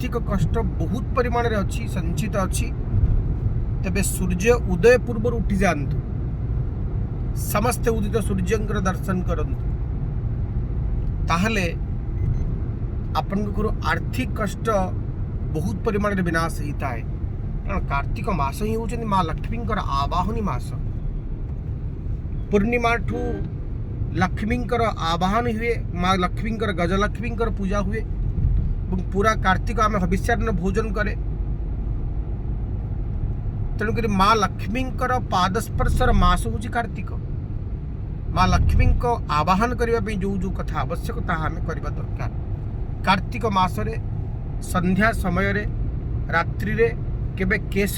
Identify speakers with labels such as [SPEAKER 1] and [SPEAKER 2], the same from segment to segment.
[SPEAKER 1] आर्थिक कष्ट बहुत परिमाण रे अच्छी संचित अच्छी तेबे सूर्य उदय पूर्व उठी जातु समस्ते उदित सूर्यंकर दर्शन करंतु ताहले आपन घर आर्थिक कष्ट बहुत परिमाण रे विनाश होता है। कारण कार्तिक मास ही होचंदी माँ लक्ष्मी आवाहनी मास। पूर्णिमा ठू लक्ष्मी आवाहन हुए, माँ लक्ष्मी गजलक्ष्मी पूजा हुए पूरा कार्तिक आम हविष्यान्न भोजन करे। तेणुक माँ लक्ष्मी पादस्पर्शर मास हूँ कार्तिक। माँ लक्ष्मी को आवाहन करने जो जो कथा आवश्यक ताहा आम करवा दरकार। कार्तिक मासरे संध्या समय रे रात्रि रे केबे केश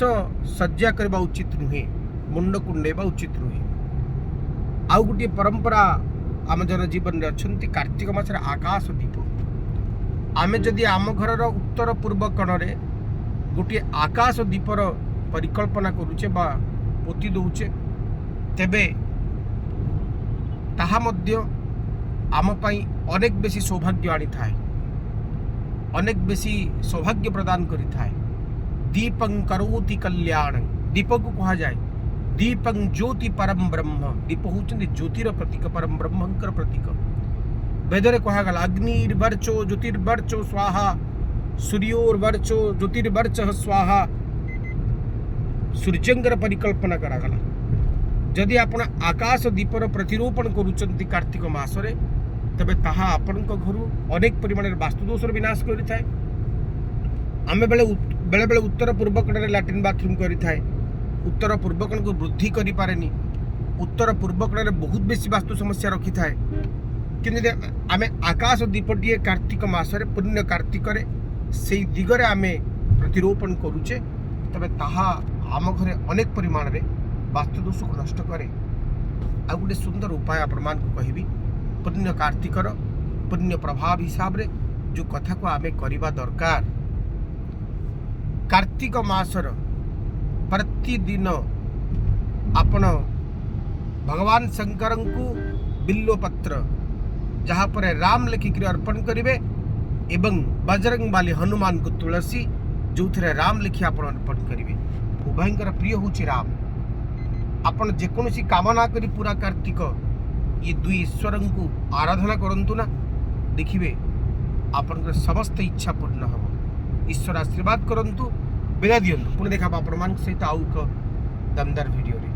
[SPEAKER 1] सज्जा करबा उचित नुहे, मुंड कुंडेबा उचित नुहे। आउ गोटे परंपरा आम जन जीवन में अच्छी कार्तिक मासरे आकाश दीप। आमे जदि आम घर उत्तर पूर्व कणरे गोटे आकाश दीपर परिकल्पना करुचे बा पोती दौचे तेबे ताहा मध्य आम पाई अनेक बेसी सौभाग्य आनी थाए, अनेक बेसी सौभाग्य प्रदान करी थाए। दीपं करोति कल्याण, दीप को कहा जाए दीपं ज्योति परम ब्रह्म। दीप होचंदी ज्योतिर प्रतीक, परम ब्रह्मंकर प्रतीक। वेदरे कहा गला अग्निर्वर्चो ज्योतिर्वर्चो स्वाहा, सूर्योर्वर्चो ज्योतिर्वर्चः स्वाहा। सूर्यंकर परिकल्पना करागला। जदि आपण आकाश दीपर प्रतिरोपण करुचंती कार्तिक मासरे तबे ताहा आपनक घरु अनेक परिमाण वास्तुदोषर विनाश करिथाय। आमे बेले बेले उत्तर पूर्व कणरे लैट्रिन बाथरूम करिथाय, उत्तर पूर्व कण को वृद्धि करि पारेनी, उत्तर पूर्व कणरे बहुत बेसी वास्तु समस्या रखी थाए। किंतु आमे आकाश दीपटीए कार्तिक मासरे पुण्य कार्तिक रे सेई दिगरे आमे प्रतिरोपण करुचे तबे ताहा आम घरे अनेक परिमाण रे वास्तुदोष को नष्ट करे। आ गोटे सुंदर उपाय आपण मान को कहबी। पुण्य कार्तिकर पुण्य प्रभाव हिसाब रे जो कथा को आमे करिबा दरकार। कार्तिक मासर प्रतिदिन आपण भगवान शंकर को बिल्व पत्र जहाँ पर राम लिखिक अर्पण करेंगे एवं बजरंग बाली हनुमान को तुलसी जो थे राम लिखि आप अर्पण करेंगे। उभयंकर प्रिय हूँ राम। आपण जेकोसी कामना करी पूरा कार्तिक ये दुई ईश्वर को आराधना करंतु ना, देखिए आपण समस्त इच्छा पूर्ण हम। ईश्वर आशीर्वाद करंतु, विदा दियंतु। पुणी देखा आपण मान सहित आउ एक दमदार वीडियो रे।